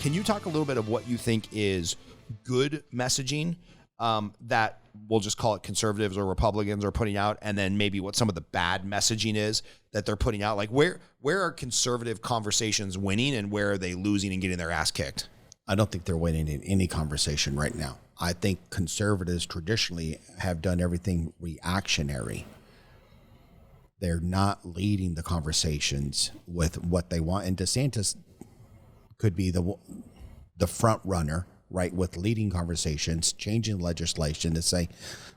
Can you talk a little bit of what you think is good messaging that we'll just call it conservatives or Republicans are putting out, and then maybe what some of the bad messaging is that they're putting out? Like where are conservative conversations winning and where are they losing and getting their ass kicked? I don't think they're winning in any conversation right now. I think conservatives traditionally have done everything reactionary. They're not leading the conversations with what they want. And DeSantis could be the front runner, right, with leading conversations, changing legislation to say,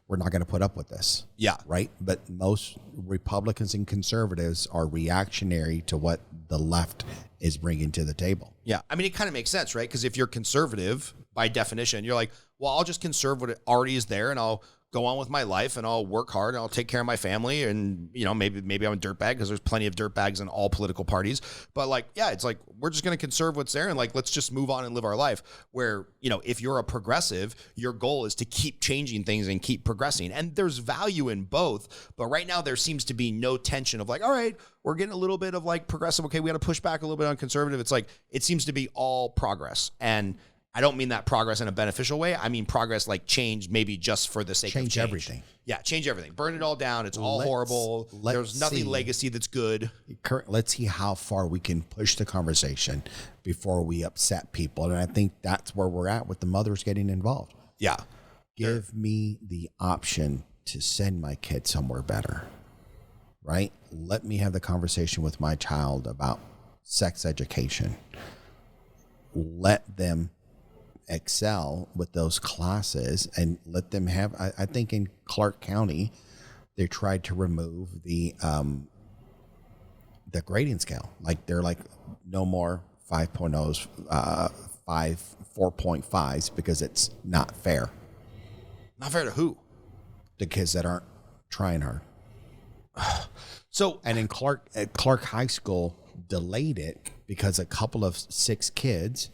we're not going to put up with this. Yeah. Right? But most Republicans and conservatives are reactionary to what the left is bringing to the table. Yeah. I mean, it kind of makes sense, right? Because if you're conservative, by definition, you're like, well, I'll just conserve what already is there and I'll go on with my life and I'll work hard and I'll take care of my family. And, you know, maybe I'm a dirtbag because there's plenty of dirtbags in all political parties. But like, yeah, it's like, we're just going to conserve what's there and like, let's just move on and live our life. Where, you know, if you're a progressive, your goal is to keep changing things and keep progressing. And there's value in both. But right now there seems to be no tension of like, all right, we're getting a little bit of like progressive. Okay, we got to push back a little bit on conservative. It's like, it seems to be all progress. And I don't mean that progress in a beneficial way. I mean progress like change, maybe just for the sake of change. Change everything. Yeah, change everything. Burn it all down. It's all horrible. There's nothing legacy that's good. Let's see how far we can push the conversation before we upset people. And I think that's where we're at with the mothers getting involved. Yeah. Give me the option to send my kid somewhere better, right? Let me have the conversation with my child about sex education. Let them excel with those classes and let them have, I think in Clark County, they tried to remove the grading scale. Like they're like no more 5.0s, 4.5s because it's not fair. Not fair to who? The kids that aren't trying hard. So, and in Clark High School delayed it because a couple of 6 kids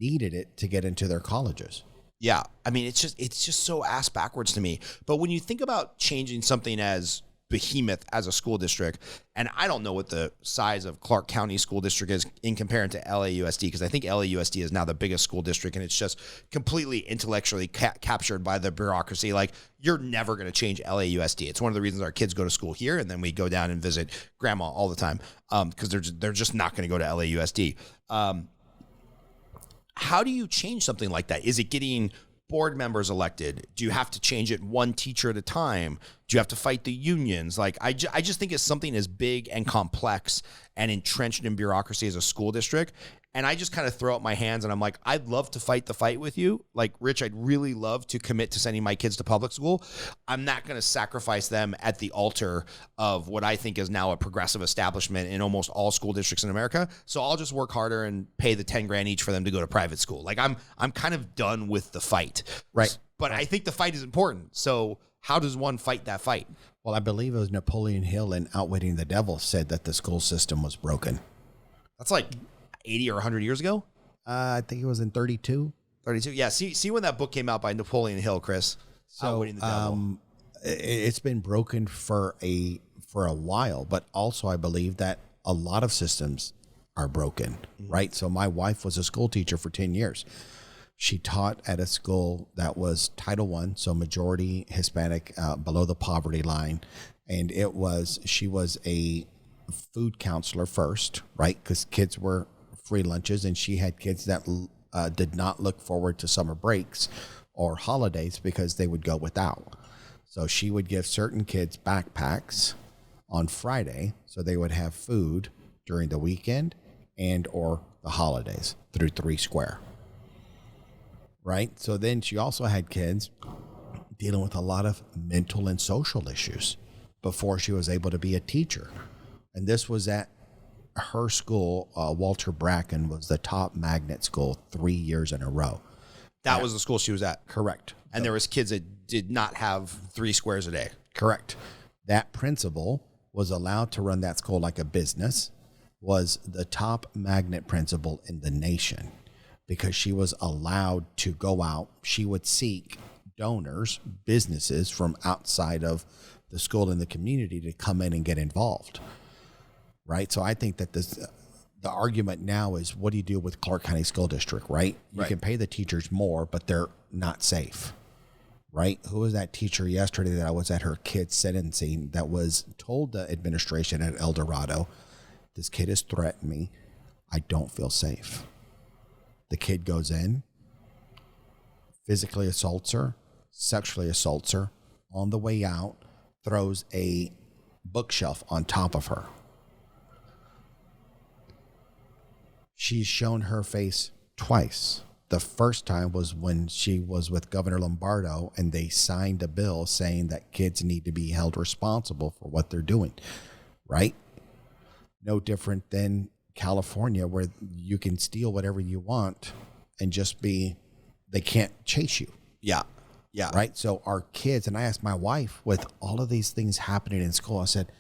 needed it to get into their colleges. Yeah. I mean, it's just so ass backwards to me. But when you think about changing something as behemoth as a school district, and I don't know what the size of Clark County School District is in comparison to LAUSD, because I think LAUSD is now the biggest school district and it's just completely intellectually captured by the bureaucracy. Like, you're never going to change LAUSD. It's one of the reasons our kids go to school here and then we go down and visit grandma all the time because they're just not going to go to LAUSD. How do you change something like that? Is it getting board members elected? Do you have to change it one teacher at a time? Do you have to fight the unions? Like, I just think it's something as big and complex and entrenched in bureaucracy as a school district. And I just kind of throw up my hands and I'm like, I'd love to fight the fight with you. Like, Rich, I'd really love to commit to sending my kids to public school. I'm not going to sacrifice them at the altar of what I think is now a progressive establishment in almost all school districts in America. So I'll just work harder and pay the 10 grand each for them to go to private school. Like, I'm kind of done with the fight. Right. But I think the fight is important. So how does one fight that fight? Well, I believe it was Napoleon Hill in Outwitting the Devil said that the school system was broken. That's like 80 or 100 years ago? I think it was in 32. 32. Yeah. See when that book came out by Napoleon Hill, Chris. So Outwitting the Devil. It's been broken for a while, but also I believe that a lot of systems are broken, right? So my wife was a school teacher for 10 years. She taught at a school that was Title I, so majority Hispanic, below the poverty line. And she was a food counselor first, right? Because kids were free lunches, and she had kids that did not look forward to summer breaks or holidays because they would go without. So she would give certain kids backpacks on Friday so they would have food during the weekend and or the holidays through 3 Square. Right? So then she also had kids dealing with a lot of mental and social issues before she was able to be a teacher. And this was at her school. Walter Bracken was the top magnet school 3 years in a row. That was the school she was at? Correct. And there was kids that did not have 3 squares a day? Correct. That principal was allowed to run that school like a business, was the top magnet principal in the nation, because she was allowed to go out. She would seek donors, businesses from outside of the school and the community to come in and get involved. Right. So I think that the argument now is, what do you do with Clark County School District, right? You can pay the teachers more, but they're not safe, right? Who was that teacher yesterday that I was at her kid's sentencing that was told the administration at El Dorado, this kid has threatened me. I don't feel safe. The kid goes in, physically assaults her, sexually assaults her. On the way out, throws a bookshelf on top of her. She's shown her face twice. The first time was when she was with Governor Lombardo and they signed a bill saying that kids need to be held responsible for what they're doing, right? No different than California, where you can steal whatever you want and just they can't chase you. Yeah. Yeah. Right. So our kids, and I asked my wife, with all of these things happening in school, I said,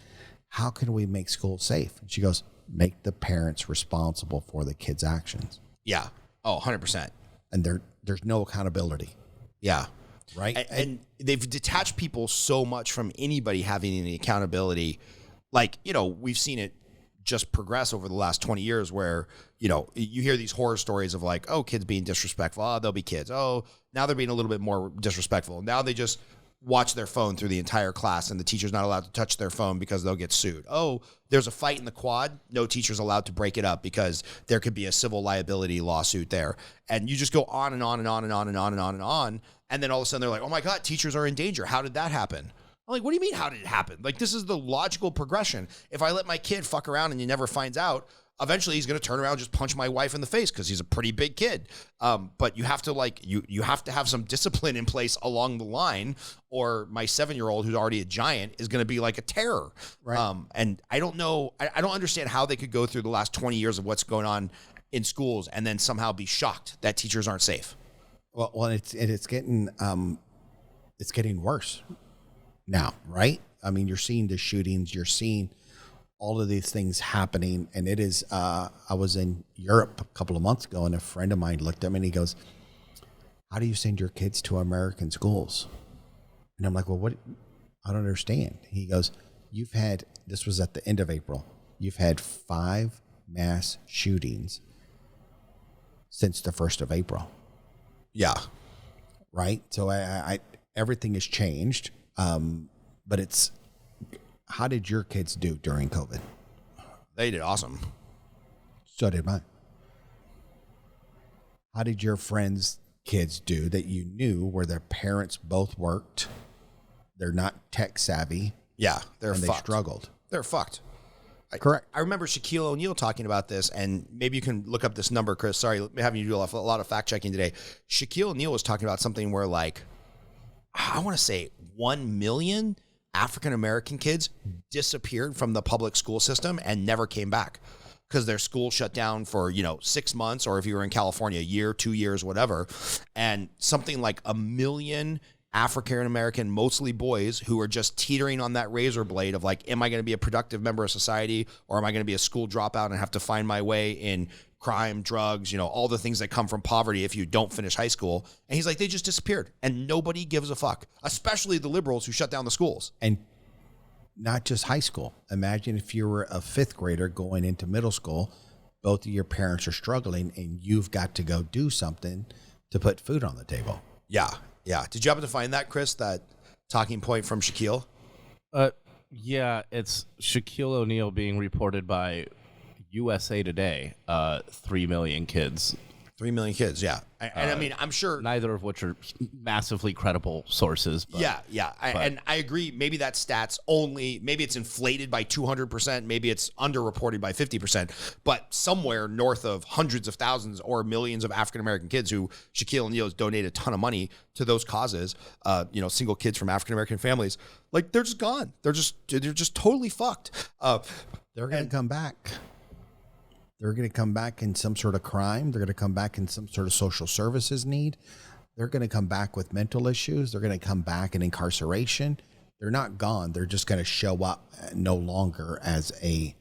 how can we make school safe? And she goes, make the parents responsible for the kids' actions. Yeah. Oh, 100%. And there's no accountability. Yeah. Right. And they've detached people so much from anybody having any accountability. Like, we've seen it just progress over the last 20 years where, you hear these horror stories of like, oh, kids being disrespectful. Oh, they'll be kids. Oh, now they're being a little bit more disrespectful. Now they just watch their phone through the entire class and the teacher's not allowed to touch their phone because they'll get sued. Oh, there's a fight in the quad. No teacher's allowed to break it up because there could be a civil liability lawsuit there. And you just go on and on and on and on and on and on and on. And then all of a sudden they're like, oh my God, teachers are in danger. How did that happen? I'm like, what do you mean, how did it happen? Like, this is the logical progression. If I let my kid fuck around and he never finds out, eventually he's going to turn around and just punch my wife in the face because he's a pretty big kid. But you have to you have to have some discipline in place along the line, or my 7-year-old who's already a giant is going to be like a terror. Right. And I don't know, I don't understand how they could go through the last 20 years of what's going on in schools and then somehow be shocked that teachers aren't safe. Well, it's getting worse now, right? I mean, you're seeing the shootings, you're seeing all of these things happening. And it is, I was in Europe a couple of months ago and a friend of mine looked at me and he goes, how do you send your kids to American schools? And I'm like, well, what? I don't understand. He goes, this was at the end of April. You've had 5 mass shootings since the 1st of April. Yeah. Right. So everything has changed. But it's, how did your kids do during COVID? They did awesome. So did mine. How did your friends' kids do that you knew where their parents both worked? They're not tech savvy. Yeah, they're and fucked. They struggled. They're fucked. Correct. I remember Shaquille O'Neal talking about this, and maybe you can look up this number, Chris. Sorry, having you do a lot of fact checking today. Shaquille O'Neal was talking about something where, like, I want to say 1 million African-American kids disappeared from the public school system and never came back because their school shut down for, 6 months, or if you were in California, a year, 2 years, whatever. And something like 1 million African-American, mostly boys, who are just teetering on that razor blade of like, am I going to be a productive member of society, or am I going to be a school dropout and have to find my way in crime, drugs, all the things that come from poverty if you don't finish high school. And he's like, they just disappeared and nobody gives a fuck, especially the liberals who shut down the schools. And not just high school. Imagine if you were a 5th grader going into middle school, both of your parents are struggling and you've got to go do something to put food on the table. Yeah. Yeah. Did you happen to find that, Chris, that talking point from Shaquille? Yeah, it's Shaquille O'Neal being reported by USA Today, 3 million kids. 3 million kids, yeah. And I mean, I'm sure... Neither of which are massively credible sources. But, yeah. And I agree, maybe that stat's maybe it's inflated by 200%, maybe it's underreported by 50%, but somewhere north of hundreds of thousands or millions of African-American kids who Shaquille O'Neal has donated a ton of money to those causes, single kids from African-American families, like, they're just gone. They're just totally fucked. They're going to come back. They're going to come back in some sort of crime. They're going to come back in some sort of social services need. They're going to come back with mental issues. They're going to come back in incarceration. They're not gone. They're just going to show up no longer as a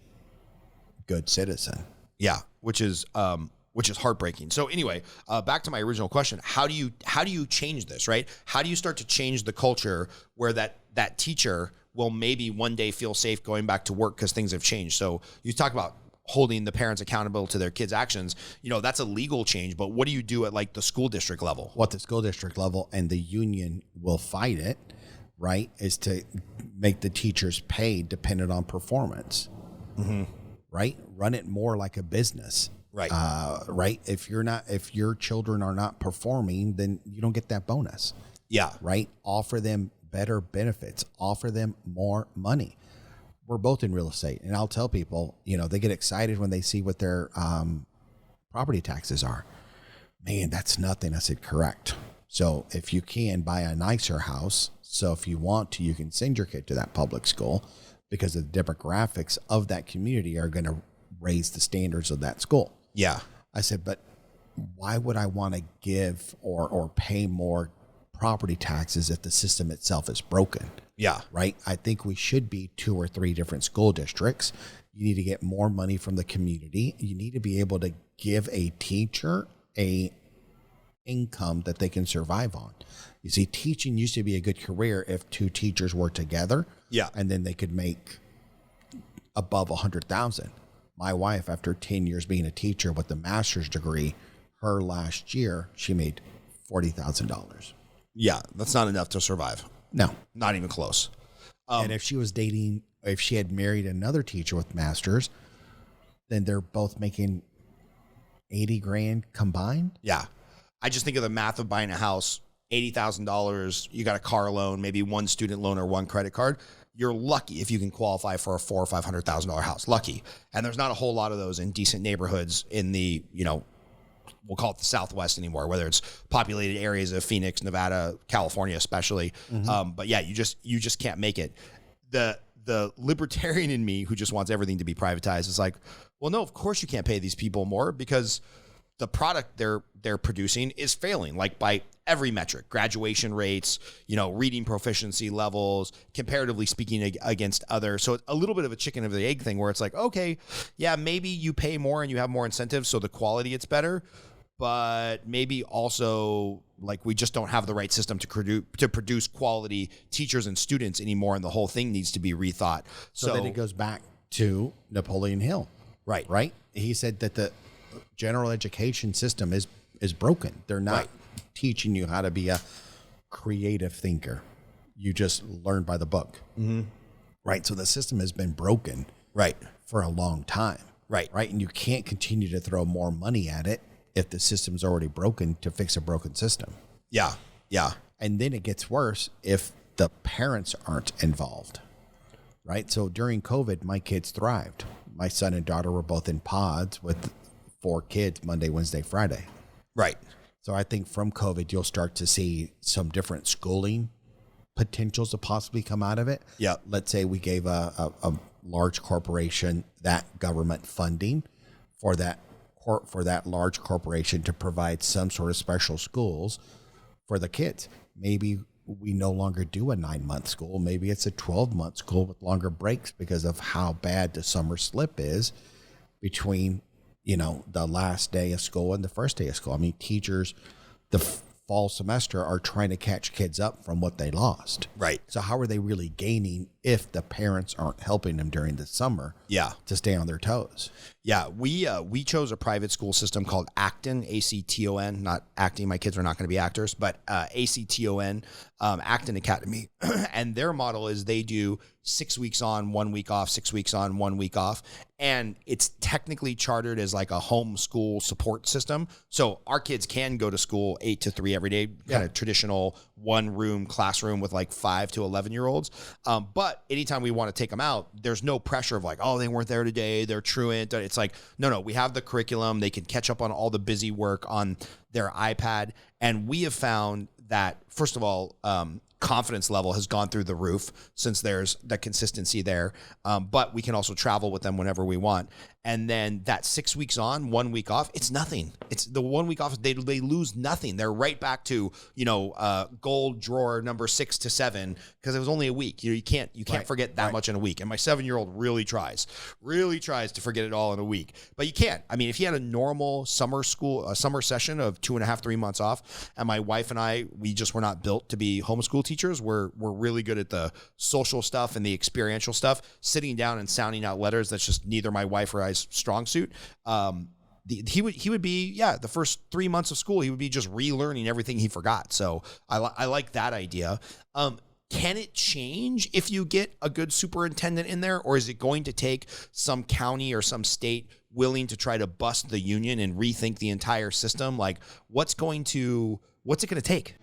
good citizen. Yeah, which is heartbreaking. So anyway, back to my original question: how do you change this? Right? How do you start to change the culture where that teacher will maybe one day feel safe going back to work because things have changed? So you talk about holding the parents accountable to their kids' actions, that's a legal change. But what do you do at like the school district level? What the school district level and the union will fight it, right, is to make the teachers pay dependent on performance, right? Run it more like a business. Right. Right. If your children are not performing, then you don't get that bonus. Yeah. Right. Offer them better benefits, offer them more money. We're both in real estate, and I'll tell people, they get excited when they see what their property taxes are. Man, that's nothing. I said, correct. So if you can buy a nicer house, so if you want to, you can send your kid to that public school, because the demographics of that community are going to raise the standards of that school. Yeah. I said, but why would I want to give or pay more property taxes if the system itself is broken? Yeah. Right. I think we should be 2 or 3 different school districts. You need to get more money from the community. You need to be able to give a teacher a income that they can survive on. You see, teaching used to be a good career if 2 teachers were together. Yeah. And then they could make above 100,000. My wife, after 10 years being a teacher with a master's degree, her last year, she made $40,000. Yeah. That's not enough to survive. No. Not even close. And if she had married another teacher with masters, then they're both making 80 grand combined. Yeah. I just think of the math of buying a house, $80,000, you got a car loan, maybe 1 student loan or 1 credit card. You're lucky if you can qualify for a $400,000 or $500,000 house. Lucky. And there's not a whole lot of those in decent neighborhoods in the, we'll call it the Southwest anymore, whether it's populated areas of Phoenix, Nevada, California, especially. But yeah, you just can't make it. The libertarian in me who just wants everything to be privatized is like, well, no, of course you can't pay these people more, because the product they're producing is failing, like by every metric, graduation rates, reading proficiency levels, comparatively speaking against others. So it's a little bit of a chicken or the egg thing where it's like, okay, yeah, maybe you pay more and you have more incentives, so the quality it's better, but maybe also like we just don't have the right system to produce quality teachers and students anymore, and the whole thing needs to be rethought. So then it goes back to Napoleon Hill. Right. He said that the general education system is broken. They're not teaching you how to be a creative thinker. You just learn by the book. Right. So the system has been broken for a long time. Right. And you can't continue to throw more money at it if the system's already broken to fix a broken system. Yeah. And then it gets worse if the parents aren't involved. Right. So during COVID, my kids thrived. My son and daughter were both in pods with 4 kids, Monday, Wednesday, Friday. Right. So I think from COVID, you'll start to see some different schooling potentials to possibly come out of it. Yeah. Let's say we gave a large corporation that government funding for that large corporation to provide some sort of special schools for the kids. Maybe we no longer do a 9-month school. Maybe it's a 12-month school with longer breaks because of how bad the summer slip is between, the last day of school and the first day of school. I mean, teachers, the fall semester are trying to catch kids up from what they lost. Right. So how are they really gaining if the parents aren't helping them during the summer to stay on their toes? Yeah, we chose a private school system called Acton, A-C-T-O-N, not acting. My kids are not going to be actors, but A-C-T-O-N, Acton Academy. And their model is they do 6 weeks on, 1 week off, 6 weeks on, 1 week off. And it's technically chartered as like a homeschool support system. So our kids can go to school 8 to 3 every day, kind of traditional 1-room classroom with like 5 to 11-year-olds. But anytime we want to take them out, there's no pressure of like, oh, they weren't there today, they're truant. It's like, no, we have the curriculum. They can catch up on all the busy work on their iPad. And we have found that, first of all, confidence level has gone through the roof since there's the consistency there. But we can also travel with them whenever we want. And then that 6 weeks on, 1 week off, it's nothing. It's the 1 week off. They lose nothing. They're right back to, gold drawer number 6 to 7, because it was only a week. You can't forget that much in a week. And my 7-year-old really tries to forget it all in a week, but you can't. I mean, if he had a normal summer session of 2.5, 3 months off, and my wife and I, we just were not built to be homeschool teachers were really good at the social stuff and the experiential stuff, sitting down and sounding out letters. That's just neither my wife or I's strong suit. He would be, the first 3 months of school, he would be just relearning everything he forgot. So I like that idea. Can it change if you get a good superintendent in there, or is it going to take some county or some state willing to try to bust the union and rethink the entire system? Like, what's it going to take?